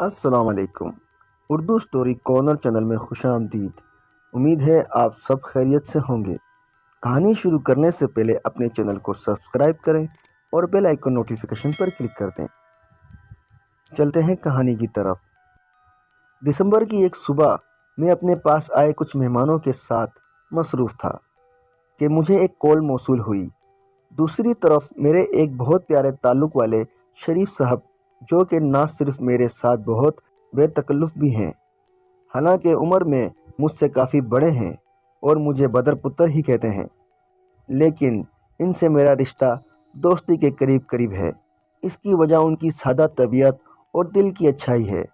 अस्सलाम वालेकुम। Urdu story corner channel में खुश आमदीद। उम्मीद है आप सब खैरियत से होंगे। कहानी शुरू करने से पहले अपने चैनल को सब्सक्राइब करें और बेल आइकन नोटिफिकेशन पर क्लिक कर दें। चलते हैं कहानी की तरफ। दिसंबर की एक सुबह मैं अपने पास आए कुछ मेहमानों के साथ मसरूफ़ था कि मुझे एक कॉल मौसूल हुई। दूसरी तरफ मेरे एक बहुत प्यारे ताल्लुक़ वाले शरीफ साहब, जो कि ना सिर्फ मेरे साथ बहुत बेतकल्लुफ़ भी हैं, हालांकि उम्र में मुझसे काफ़ी बड़े हैं और मुझे बदर पुत्र ही कहते हैं, लेकिन इनसे मेरा रिश्ता दोस्ती के करीब करीब है। इसकी वजह उनकी सादा तबीयत और दिल की अच्छाई है।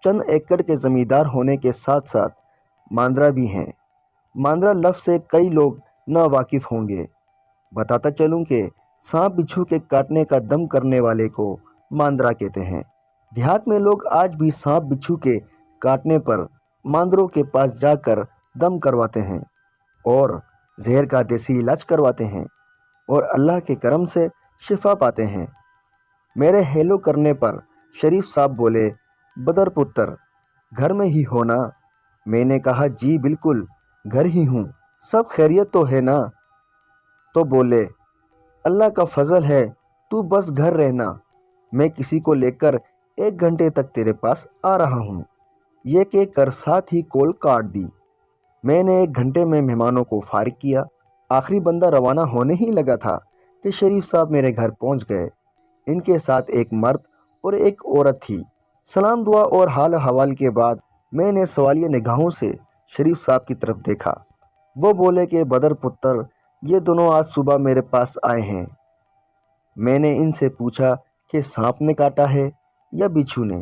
चंद एकड़ के ज़मींदार होने के साथ साथ मांद्रा भी हैं। मांद्रा लफ्ज़ से कई लोग नावाकिफ़ होंगे। बताता चलूं कि सांप बिच्छू के काटने का दम करने वाले को मांद्रा कहते हैं। देहात में लोग आज भी सांप बिच्छू के काटने पर मांद्रों के पास जाकर दम करवाते हैं और जहर का देसी इलाज करवाते हैं और अल्लाह के करम से शिफा पाते हैं। मेरे हेलो करने पर शरीफ साहब बोले, बदर पुत्र, घर में ही हो ना? मैंने कहा, जी बिल्कुल घर ही हूँ। सब खैरियत तो है ना? तो बोले, अल्लाह का फजल है, तू बस घर रहना, मैं किसी को लेकर 1 घंटे तक तेरे पास आ रहा हूँ। ये कह कर साथ ही कॉल काट दी। मैंने 1 घंटे में मेहमानों को फारिग किया। आखिरी बंदा रवाना होने ही लगा था कि शरीफ साहब मेरे घर पहुँच गए। इनके साथ एक मर्द और एक औरत थी। सलाम दुआ और हाल हवाल के बाद मैंने सवालिया निगाहों से शरीफ साहब की तरफ देखा। वो बोले कि बदर पुत्र, ये दोनों आज सुबह मेरे पास आए हैं। मैंने इनसे पूछा कि सांप ने काटा है या बिच्छू ने,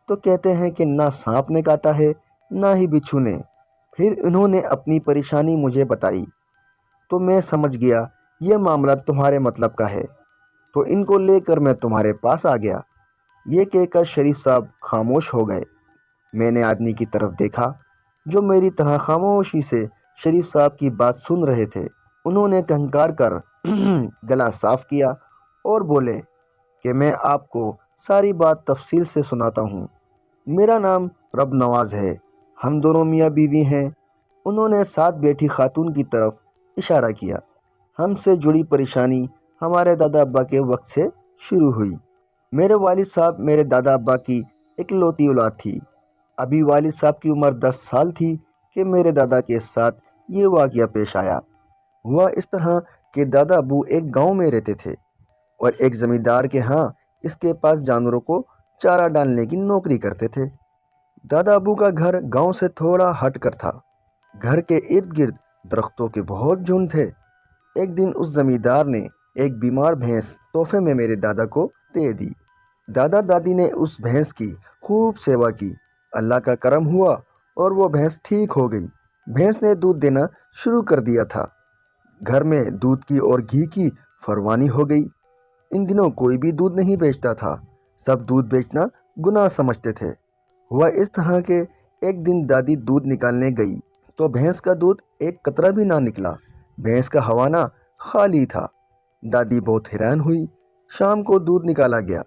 तो कहते हैं कि ना सांप ने काटा है ना ही बिच्छू ने। फिर इन्होंने अपनी परेशानी मुझे बताई तो मैं समझ गया ये मामला तुम्हारे मतलब का है, तो इनको लेकर मैं तुम्हारे पास आ गया। ये कहकर शरीफ साहब खामोश हो गए। मैंने आदमी की तरफ देखा जो मेरी तरह खामोशी से शरीफ साहब की बात सुन रहे थे। उन्होंने कंकार कर गला साफ किया और बोले कि मैं आपको सारी बात तफसील से सुनाता हूँ। मेरा नाम रब नवाज है, हम दोनों मियाँ बीवी हैं। उन्होंने साथ बैठी खातून की तरफ इशारा किया। हमसे जुड़ी परेशानी हमारे दादा अब्बा के वक्त से शुरू हुई। मेरे वालिद साहब मेरे दादा अब्बा की इकलौती औलाद थी। अभी वालिद साहब की उम्र 10 साल थी कि मेरे दादा के साथ ये वाक़या पेश आया। हुआ इस तरह कि दादा अबू एक गांव में रहते थे और एक ज़मींदार के यहाँ इसके पास जानवरों को चारा डालने की नौकरी करते थे। दादा अबू का घर गांव से थोड़ा हट कर था। घर के इर्द गिर्द दरख्तों के बहुत झुंड थे। एक दिन उस ज़मींदार ने एक बीमार भैंस तोहफे में मेरे दादा को दे दी। दादा दादी ने उस भैंस की खूब सेवा की। अल्लाह का करम हुआ और वो भैंस ठीक हो गई। भैंस ने दूध देना शुरू कर दिया था। घर में दूध की और घी की फरमानी हो गई। इन दिनों कोई भी दूध नहीं बेचता था, सब दूध बेचना गुनाह समझते थे। हुआ इस तरह के एक दिन दादी दूध निकालने गई तो भैंस का दूध एक कतरा भी ना निकला। भैंस का हवाना खाली था। दादी बहुत हैरान हुई। शाम को दूध निकाला गया।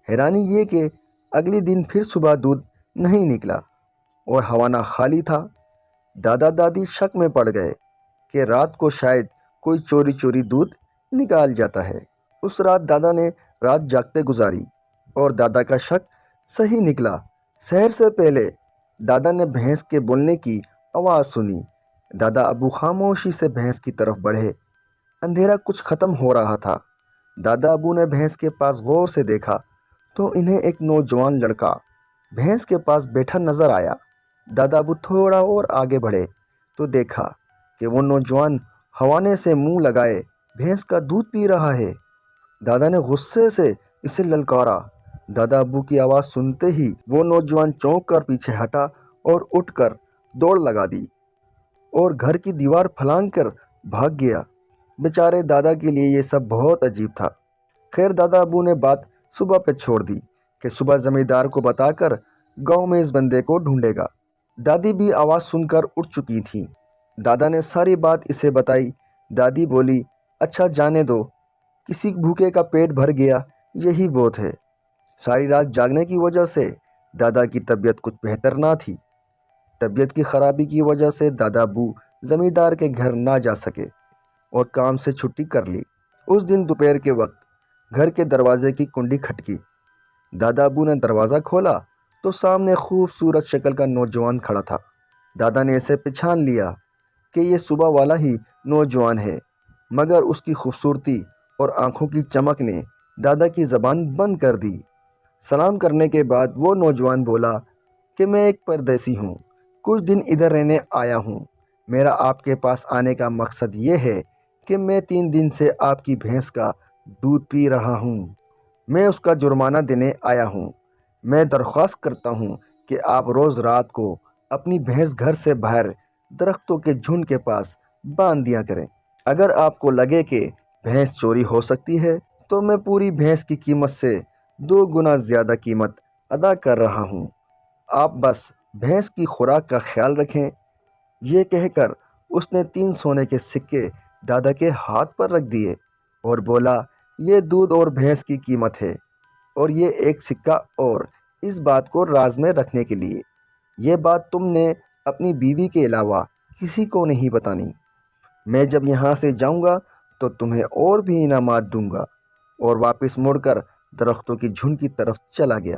हैरानी ये कि अगले दिन फिर सुबह दूध नहीं निकला और हवाना खाली था। दादा दादी शक में पड़ गए कि रात को शायद कोई चोरी चोरी दूध निकाल जाता है। उस रात दादा ने रात जागते गुजारी और दादा का शक सही निकला। सहर से पहले दादा ने भैंस के बोलने की आवाज़ सुनी। दादा अबू खामोशी से भैंस की तरफ बढ़े। अंधेरा कुछ ख़त्म हो रहा था। दादा अबू ने भैंस के पास गौर से देखा तो इन्हें एक नौजवान लड़का भैंस के पास बैठा नज़र आया। दादा अबू थोड़ा और आगे बढ़े तो देखा कि वो नौजवान हवाने से मुंह लगाए भैंस का दूध पी रहा है। दादा ने गुस्से से इसे ललकारा। दादा अब्बू की आवाज़ सुनते ही वो नौजवान चौंक कर पीछे हटा और उठकर दौड़ लगा दी और घर की दीवार फलांग कर भाग गया। बेचारे दादा के लिए ये सब बहुत अजीब था। खैर, दादा अब्बू ने बात सुबह पे छोड़ दी कि सुबह ज़मींदार को बताकर गांव में इस बंदे को ढूंढेगा। दादी भी आवाज़ सुनकर उठ चुकी थी। दादा ने सारी बात इसे बताई। दादी बोली, अच्छा जाने दो, किसी भूखे का पेट भर गया यही बहुत है। सारी रात जागने की वजह से دادا کی طبیعت کچھ بہتر نہ تھی۔ طبیعت کی خرابی کی وجہ سے دادا ابو زمیندار کے گھر نہ جا سکے اور کام سے چھٹی کر لی۔ اس دن دوپہر کے وقت گھر کے دروازے کی کنڈی کھٹکی۔ دادا ابو نے دروازہ کھولا تو سامنے خوبصورت شکل کا نوجوان کھڑا تھا۔ دادا نے اسے پہچان لیا کہ یہ صبح والا ہی نوجوان ہے، مگر اس کی خوبصورتی اور آنکھوں کی چمک نے دادا کی زبان بند کر دی۔ سلام کرنے کے بعد وہ نوجوان بولا کہ میں ایک پردیسی ہوں، کچھ دن ادھر رہنے آیا ہوں۔ میرا آپ کے پاس آنے کا مقصد یہ ہے کہ میں 3 دن سے آپ کی بھینس کا دودھ پی رہا ہوں۔ میں اس کا جرمانہ دینے آیا ہوں۔ میں درخواست کرتا ہوں کہ آپ روز رات کو اپنی بھینس گھر سے باہر درختوں کے جھنڈ کے پاس باندھ دیا کریں۔ اگر آپ کو لگے کہ بھینس چوری ہو سکتی ہے تو میں پوری بھینس کی قیمت سے 2 گنا زیادہ قیمت ادا کر رہا ہوں۔ آپ بس بھینس کی خوراک کا خیال رکھیں۔ یہ کہہ کر اس نے 3 سونے کے سکے دادا کے ہاتھ پر رکھ دیے اور بولا، یہ دودھ اور بھینس کی قیمت ہے، اور یہ 1 سکہ اور اس بات کو راز میں رکھنے کے لیے۔ یہ بات تم نے اپنی بیوی کے علاوہ کسی کو نہیں بتانی۔ میں جب یہاں سے جاؤں گا تو تمہیں اور بھی انعامات دوں گا، اور واپس مڑ کر درختوں کی جھنڈ کی طرف چلا گیا۔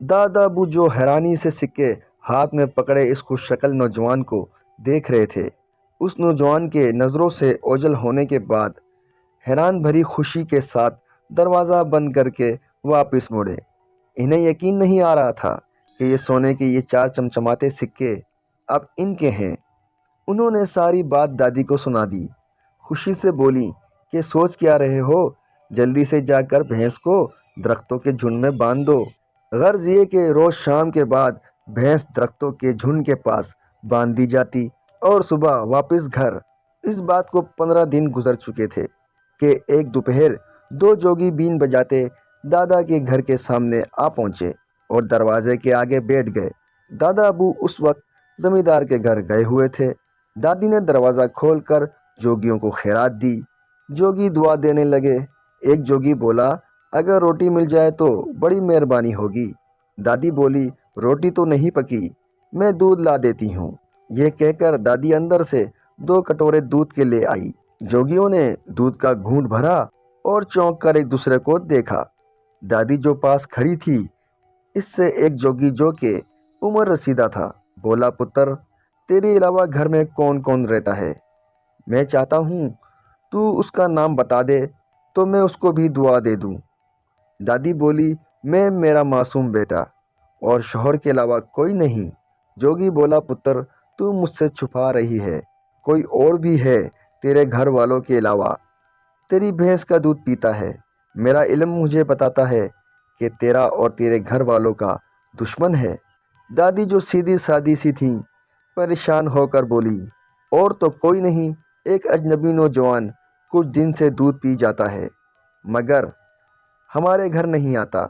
دادا ابو جو حیرانی سے سکے ہاتھ میں پکڑے اس خوش شکل نوجوان کو دیکھ رہے تھے، اس نوجوان کے نظروں سے اوجھل ہونے کے بعد حیران بھری خوشی کے ساتھ دروازہ بند کر کے واپس مڑے۔ انہیں یقین نہیں آ رہا تھا کہ یہ سونے کے یہ 4 چمچماتے سکے اب ان کے ہیں۔ انہوں نے ساری بات دادی کو سنا دی۔ خوشی سے بولی کہ سوچ کیا رہے ہو، جلدی سے جا کر بھینس کو درختوں کے جھنڈ میں باندھ دو۔ غرض یہ کہ روز شام کے بعد بھینس درختوں کے جھنڈ کے پاس باندھ دی جاتی اور صبح واپس گھر۔ اس بات کو 15 دن گزر چکے تھے کہ ایک دوپہر 2 جوگی بین بجاتے دادا کے گھر کے سامنے آ پہنچے اور دروازے کے آگے بیٹھ گئے۔ دادا ابو اس وقت زمیندار کے گھر گئے ہوئے تھے۔ دادی نے دروازہ کھول کر جوگیوں کو خیرات دی۔ جوگی دعا دینے لگے۔ ایک جوگی بولا، اگر روٹی مل جائے تو بڑی مہربانی ہوگی۔ دادی بولی، روٹی تو نہیں پکی، میں دودھ لا دیتی ہوں۔ یہ کہہ کر دادی اندر سے 2 کٹورے دودھ کے لے آئی۔ جوگیوں نے دودھ کا گھونٹ بھرا اور چونک کر ایک دوسرے کو دیکھا۔ دادی جو پاس کھڑی تھی، اس سے ایک جوگی جو کہ عمر رسیدہ تھا بولا، پتر، تیرے علاوہ گھر میں کون کون رہتا ہے؟ میں چاہتا ہوں تو اس کا نام بتا دے تو میں اس کو بھی دعا دے دوں۔ دادی بولی، میں، میرا معصوم بیٹا اور شوہر کے علاوہ کوئی نہیں۔ جوگی بولا، پتر، تو مجھ سے چھپا رہی ہے، کوئی اور بھی ہے تیرے گھر والوں کے علاوہ؟ تیری بھینس کا دودھ پیتا ہے۔ میرا علم مجھے بتاتا ہے کہ تیرا اور تیرے گھر والوں کا دشمن ہے۔ دادی جو سیدھی سادی سی تھیں پریشان ہو کر بولی، اور تو کوئی نہیں، ایک اجنبی نوجوان کچھ دن سے دودھ پی جاتا ہے مگر ہمارے گھر نہیں آتا۔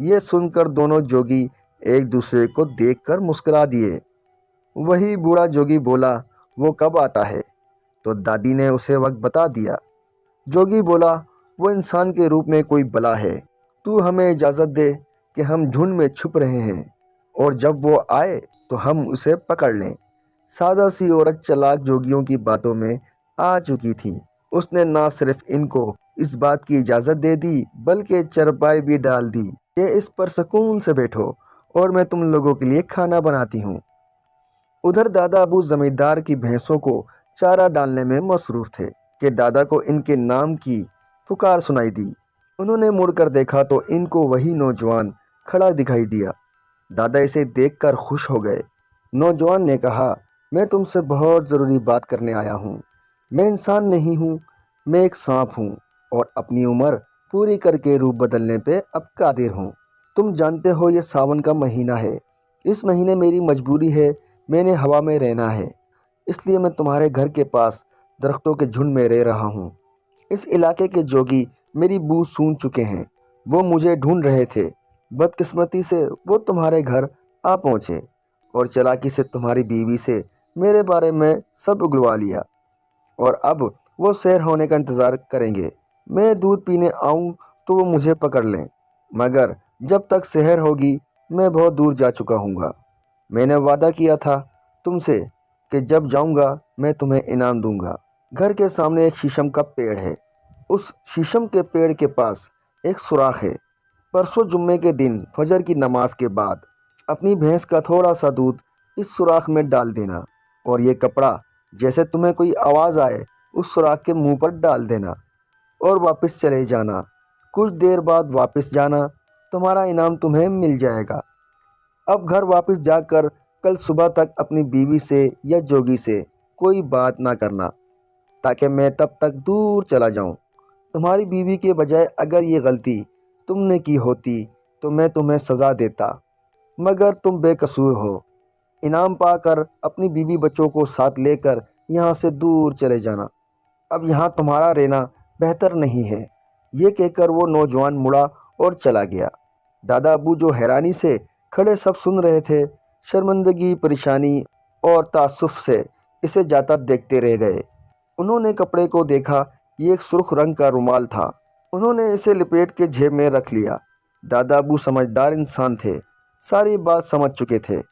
یہ سن کر دونوں جوگی ایک دوسرے کو دیکھ کر مسکرا دیے۔ وہی بوڑھا جوگی بولا، وہ کب آتا ہے؟ تو دادی نے اسے وقت بتا دیا۔ جوگی بولا، وہ انسان کے روپ میں کوئی بلا ہے، تو ہمیں اجازت دے کہ ہم جھنڈ میں چھپ رہے ہیں، اور جب وہ آئے تو ہم اسے پکڑ لیں۔ سادہ سی عورت چلاک جوگیوں کی باتوں میں آ چکی تھی۔ اس نے نہ صرف ان کو اس بات کی اجازت دے دی بلکہ چرپائی بھی ڈال دی کہ اس پر سکون سے بیٹھو اور میں تم لوگوں کے لیے کھانا بناتی ہوں۔ ادھر دادا ابو زمیندار کی بھینسوں کو چارہ ڈالنے میں مصروف تھے کہ دادا کو ان کے نام کی پکار سنائی دی۔ انہوں نے مڑ کر دیکھا تو ان کو وہی نوجوان کھڑا دکھائی دیا۔ دادا اسے دیکھ کر خوش ہو گئے۔ نوجوان نے کہا، میں تم سے بہت ضروری بات کرنے آیا ہوں۔ میں انسان نہیں ہوں، میں ایک سانپ ہوں، اور اپنی عمر پوری کر کے روپ بدلنے پہ اب قادر ہوں۔ تم جانتے ہو یہ ساون کا مہینہ ہے، اس مہینے میری مجبوری ہے، میں نے ہوا میں رہنا ہے، اس لیے میں تمہارے گھر کے پاس درختوں کے جھنڈ میں رہ رہا ہوں۔ اس علاقے کے جوگی میری بو سونگھ چکے ہیں، وہ مجھے ڈھونڈ رہے تھے۔ بدقسمتی سے وہ تمہارے گھر آ پہنچے اور چالاکی سے تمہاری بیوی سے میرے بارے میں سب اگلوا لیا، اور اب وہ سحر ہونے کا انتظار کریں گے۔ میں دودھ پینے آؤں تو وہ مجھے پکڑ لیں، مگر جب تک سحر ہوگی मैं बहुत दूर जा चुका हूँगा। मैंने वादा किया था तुमसे कि जब जाऊँगा मैं तुम्हें इनाम दूँगा। घर के सामने एक शीशम का पेड़ है। उस शीशम के पेड़ के पास एक सुराख है। परसों जुम्मे के दिन फजर की नमाज के बाद अपनी भैंस का थोड़ा सा दूध इस सुराख में डाल देना, और ये कपड़ा जैसे तुम्हें कोई आवाज़ आए उस सुराख के मुंह पर डाल देना और वापस चले जाना। कुछ देर बाद वापस जाना, तुम्हारा इनाम तुम्हें मिल जाएगा। अब घर वापस जाकर कल सुबह तक अपनी बीवी से या जोगी से कोई बात ना करना, ताकि मैं तब तक दूर चला जाऊं। तुम्हारी बीवी के बजाय अगर ये गलती तुमने की होती तो मैं तुम्हें सज़ा देता, मगर तुम बेकसूर हो। इनाम पाकर अपनी बीवी बच्चों को साथ लेकर यहाँ से दूर चले जाना। अब यहाँ तुम्हारा रहना बेहतर नहीं है। ये कहकर वो नौजवान मुड़ा और चला गया। दादा अबू जो हैरानी से खड़े सब सुन रहे थे, शर्मिंदगी, परेशानी और तासुफ से इसे जाता देखते रह गए। उन्होंने कपड़े को देखा, ये एक सुर्ख रंग का रुमाल था। उन्होंने इसे लपेट के जेब में रख लिया। दादा अबू समझदार इंसान थे, सारी बात समझ चुके थे।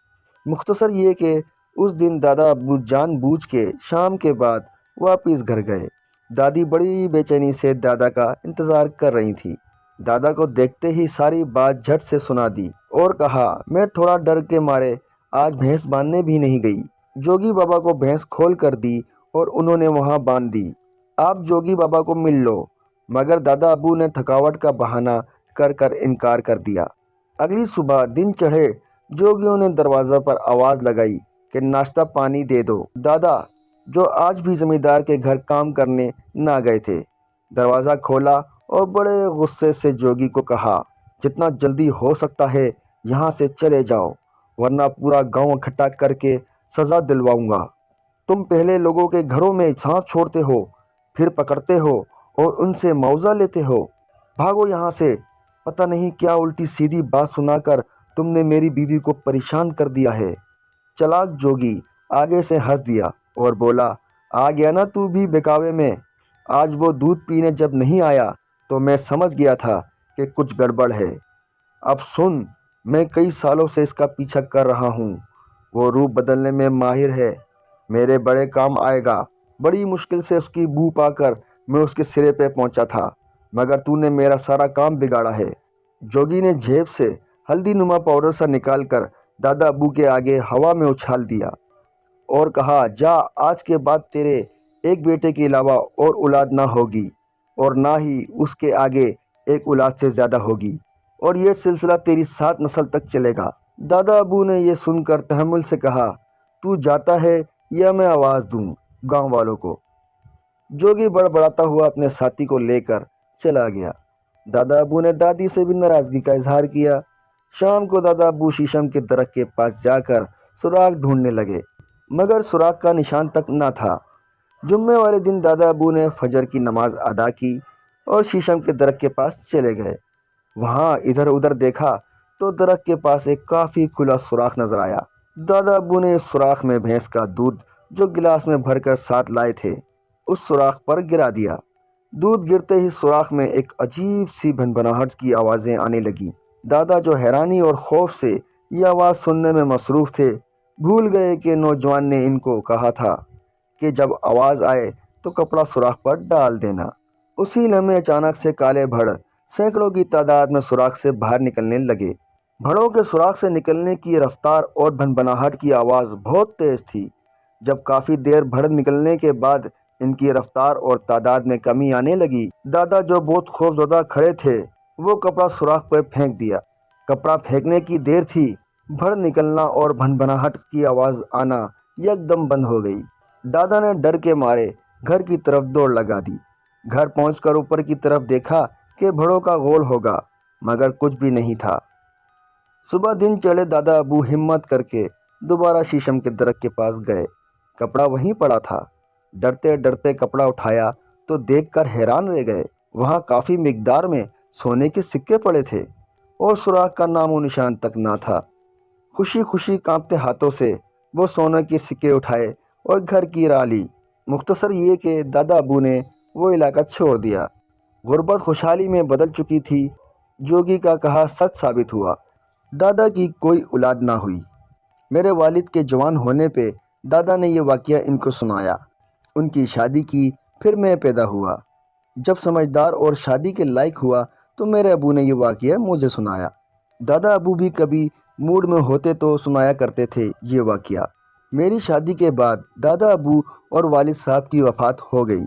मुख्तसर ये कि उस दिन दादा अबू जानबूझ के शाम के बाद वापस घर गए। दादी बड़ी बेचैनी से दादा का इंतज़ार कर रही थी। दादा को देखते ही सारी बात झट से सुना दी और कहा, मैं थोड़ा डर के मारे आज भैंस बांधने भी नहीं गई। जोगी बाबा को भैंस खोल कर दी और उन्होंने वहाँ बांध दी। आप जोगी बाबा को मिल लो। मगर दादा अबू ने थकावट का बहाना कर कर इनकार कर दिया। अगली सुबह दिन चढ़े जोगियों ने दरवाज़ा पर आवाज़ लगाई कि नाश्ता पानी दे दो। दादा, जो आज भी ज़मींदार के घर काम करने ना गए थे, दरवाज़ा खोला और बड़े गुस्से से जोगी को कहा, जितना जल्दी हो सकता है यहाँ से चले जाओ, वरना पूरा गांव इकट्ठा करके सज़ा दिलवाऊंगा। तुम पहले लोगों के घरों में सांप छोड़ते हो, फिर पकड़ते हो और उनसे मुआवजा लेते हो। भागो यहाँ से। पता नहीं क्या उल्टी सीधी बात सुनाकर तुमने मेरी बीवी को परेशान कर दिया है। चालाक जोगी आगे से हंस दिया और बोला, आ गया ना तू भी बहकावे में। आज वो दूध पीने जब नहीं आया तो मैं समझ गया था कि कुछ गड़बड़ है। अब सुन, मैं कई सालों से इसका पीछा कर रहा हूँ। वो रूप बदलने में माहिर है, मेरे बड़े काम आएगा। बड़ी मुश्किल से उसकी बू पाकर मैं उसके सिरे पे पहुँचा था, मगर तूने मेरा सारा काम बिगाड़ा है। जोगी ने जेब से हल्दी नुमा पाउडर सा निकाल कर दादा अबू के आगे हवा में उछाल दिया और कहा, जा, आज के बाद तेरे एक बेटे के अलावा और औलाद ना होगी, और ना ही उसके आगे एक औलाद से ज़्यादा होगी, और यह सिलसिला तेरी 7 नस्ल तक चलेगा। दादा अबू ने यह सुनकर तहम्मुल से कहा, तू जाता है या मैं आवाज़ दूँ गांव वालों को। जोगी बड़बड़ाता हुआ अपने साथी को लेकर चला गया। दादा अबू ने दादी से भी नाराज़गी का इजहार किया। शाम को दादा अबू शीशम के दरख्त के पास जाकर सुराग ढूंढने लगे, मगर सुराग का निशान तक न था। जुम्मे वाले दिन दादा अबू ने फजर की नमाज अदा की और शीशम के दरख्त के पास चले गए। वहाँ इधर उधर देखा तो दरख्त के पास एक काफ़ी खुला सुराख नजर आया। दादा अबू ने इस सुराख में भैंस का दूध जो गिलास में भरकर साथ लाए थे उस सुराख पर गिरा दिया। दूध गिरते ही सुराख में एक अजीब सी भनभनाहट की आवाज़ें आने लगी। दादा, जो हैरानी और खौफ से ये आवाज़ सुनने में मसरूफ़ थे, भूल गए कि नौजवान ने इनको कहा था कि जब आवाज़ आए तो कपड़ा सुराख पर डाल देना। उसी लम्हे अचानक से काले भड़ सैकड़ों की तादाद में सुराख से बाहर निकलने लगे। भड़ों के सुराख से निकलने की रफ्तार और भनभनाहट की आवाज़ बहुत तेज़ थी। जब काफ़ी देर भड़ निकलने के बाद इनकी रफ्तार और तादाद में कमी आने लगी, दादा, जो बहुत खौफजदा खड़े थे, वो कपड़ा सुराख पर फेंक दिया। कपड़ा फेंकने की देर थी, भड़ निकलना और भनभनाहट की आवाज़ आना एकदम बंद हो गई। दादा ने डर के मारे घर की तरफ दौड़ लगा दी। घर पहुंचकर ऊपर की तरफ देखा कि भड़ों का गोल होगा, मगर कुछ भी नहीं था। सुबह दिन चढ़े दादा अबू हिम्मत करके दोबारा शीशम के दरख्त के पास गए। कपड़ा वहीं पड़ा था। डरते डरते कपड़ा उठाया तो देखकर हैरान रह गए। वहाँ काफ़ी मिकदार में सोने के सिक्के पड़े थे और सुराख का नामो निशान तक ना था। खुशी खुशी कांपते हाथों से वो सोने के सिक्के उठाए और घर की राह ली। मुख्तसर ये कि दादा अबू ने वो इलाका छोड़ दिया। गुर्बत खुशहाली में बदल चुकी थी। जोगी का कहा सच साबित हुआ। दादा अबू ने अपनी बीवी को अपने दादा की कोई औलाद ना हुई। मेरे वालिद के जवान होने पे दादा ने ये वाक़या इनको सुनाया। उनकी शादी की, फिर मैं पैदा हुआ। जब समझदार और शादी के लायक हुआ तो मेरे अबू ने ये वाक़या मुझे सुनाया। दादा अबू भी कभी मूड में होते तो सुनाया करते थे ये वाक़या। मेरी शादी के बाद दादा अबू और वालिद साहब की वफ़ात हो गई।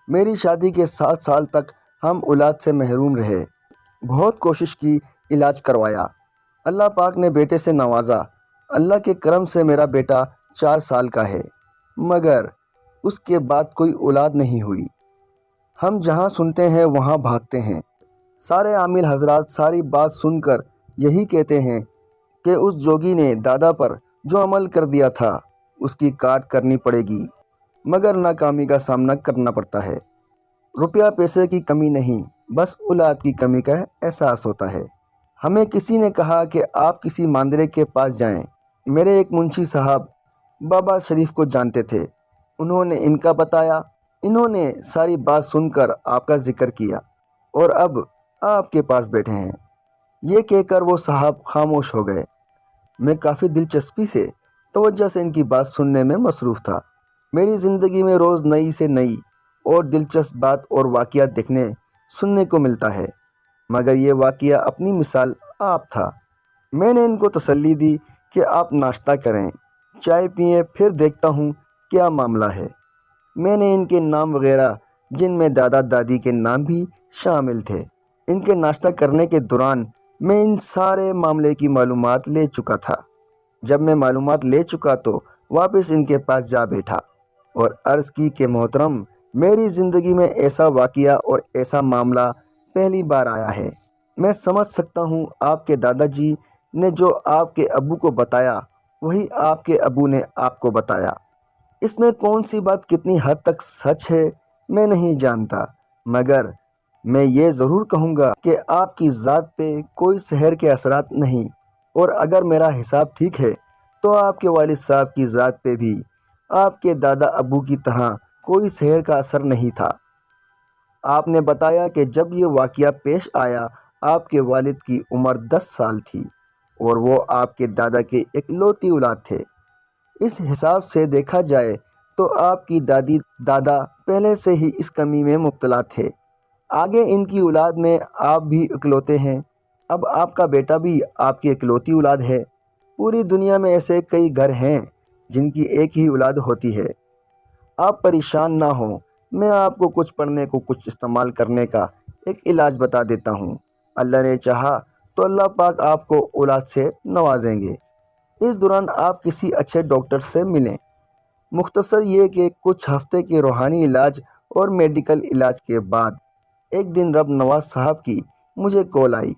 मेरी शादी के 7 साल तक हम औलाद से महरूम रहे। बहुत कोशिश की, इलाज करवाया। अल्लाह पाक ने बेटे से नवाजा। अल्लाह के करम से मेरा बेटा 4 साल का है, मगर उसके बाद कोई औलाद नहीं हुई। हम जहाँ सुनते हैं वहाँ भागते हैं। सारे आमिल हजरात सारी बात सुनकर यही कहते हैं कि उस जोगी ने दादा पर जो अमल कर दिया था उसकी काट करनी पड़ेगी, मगर नाकामी का सामना करना पड़ता है। रुपया पैसे की कमी नहीं, बस औलाद की कमी का एहसास होता है। हमें किसी ने कहा कि आप किसी मांदरे के पास जाएं। मेरे एक मुंशी साहब बाबा शरीफ को जानते थे। उन्होंने इनका बताया। इन्होंने सारी बात सुनकर आपका जिक्र किया और अब आपके पास बैठे हैं। ये कहकर वो साहब खामोश हो गए। मैं काफ़ी दिलचस्पी से तवज्जो से इनकी बात सुनने में मसरूफ़ था। मेरी ज़िंदगी में रोज़ नई से नई और दिलचस्प बात और वाक़या देखने सुनने को मिलता है, मगर ये वाक़या अपनी मिसाल आप था। मैंने इनको तसल्ली दी कि आप नाश्ता करें, चाय पिएं, फिर देखता हूँ क्या मामला है। मैंने इनके नाम वग़ैरह, जिनमें दादा दादी के नाम भी शामिल थे, इनके नाश्ता करने के दौरान मैं इन सारे मामले की मालूमात ले चुका था। जब मैं मालूमात ले चुका तो वापस इनके पास जा बैठा और अर्ज़ की कि मोहतरम, मेरी ज़िंदगी में ऐसा वाक़या और ऐसा मामला पहली बार आया है। मैं समझ सकता हूँ आपके दादाजी ने जो आपके अब्बू को बताया वही आपके अब्बू ने आपको बताया। इसमें कौन सी बात कितनी हद तक सच है मैं नहीं जानता, मगर मैं ये ज़रूर कहूँगा कि आपकी ज़ात पे कोई शहर के असरात नहीं, और अगर मेरा हिसाब ठीक है तो आपके वालिद साहब की ज़ात पे भी आपके दादा अब्बू की तरह कोई शहर का असर नहीं था। आपने बताया कि जब ये वाक़या पेश आया आपके वालिद की उम्र 10 साल थी और वो आपके दादा के इकलौती औलाद थे। इस हिसाब से देखा जाए तो आपकी दादी दादा पहले से ही इस कमी में मुब्तला थे। आगे इनकी औलाद में आप भी इकलौते हैं। अब आपका बेटा भी आपकी इकलौती औलाद है। पूरी दुनिया में ऐसे कई घर हैं जिनकी एक ही औलाद होती है। आप परेशान ना हो, मैं आपको कुछ पढ़ने को, कुछ इस्तेमाल करने का एक इलाज बता देता हूँ। अल्लाह ने चाहा तो अल्लाह पाक आपको औलाद से नवाजेंगे। इस दौरान आप किसी अच्छे डॉक्टर से मिलें। मुख्तसर ये कि कुछ हफ्ते के रूहानी इलाज और मेडिकल इलाज के बाद एक दिन रब नवाज साहब की मुझे कॉल आई।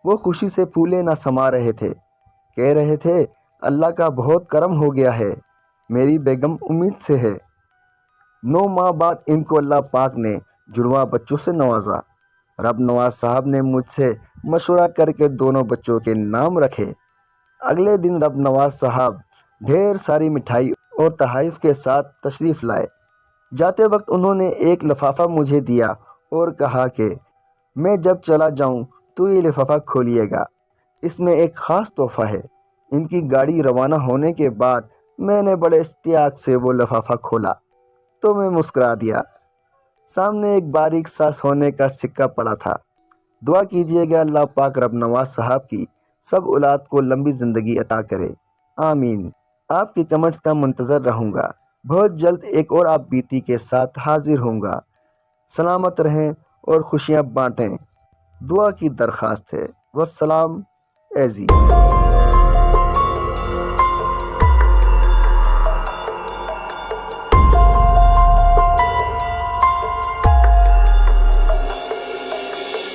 वो खुशी से फूले ना समा रहे थे। कह रहे थे, अल्लाह का बहुत करम हो गया है, मेरी बेगम उम्मीद से है। 9 माह बाद इनको अल्लाह पाक ने जुड़वा बच्चों से नवाजा। रब नवाज साहब ने मुझसे मशवरा करके दोनों बच्चों के नाम रखे। अगले दिन रब नवाज साहब ढेर सारी मिठाई और तहाइफ के साथ तशरीफ़ लाए। जाते वक्त उन्होंने एक लिफाफा मुझे दिया और कहा कि मैं जब चला जाऊं तो ये लिफाफा खोलिएगा, इसमें एक ख़ास तोहफ़ा है। इनकी गाड़ी रवाना होने के बाद मैंने बड़े इश्तियाक से वो लिफाफा खोला तो मैं मुस्कुरा दिया। सामने एक बारीक सा सोने का सिक्का पड़ा था। दुआ कीजिएगा अल्लाह पाक रब नवाज साहब की सब औलाद को लंबी ज़िंदगी अता करे, आमीन। आपके कमेंट्स का मुंतज़र रहूँगा। बहुत जल्द एक और आप बीती के साथ हाजिर होऊंगा। सलामत रहें और खुशियाँ बाँटें, दुआ की दरख्वास्त है। वस्सलाम एजी।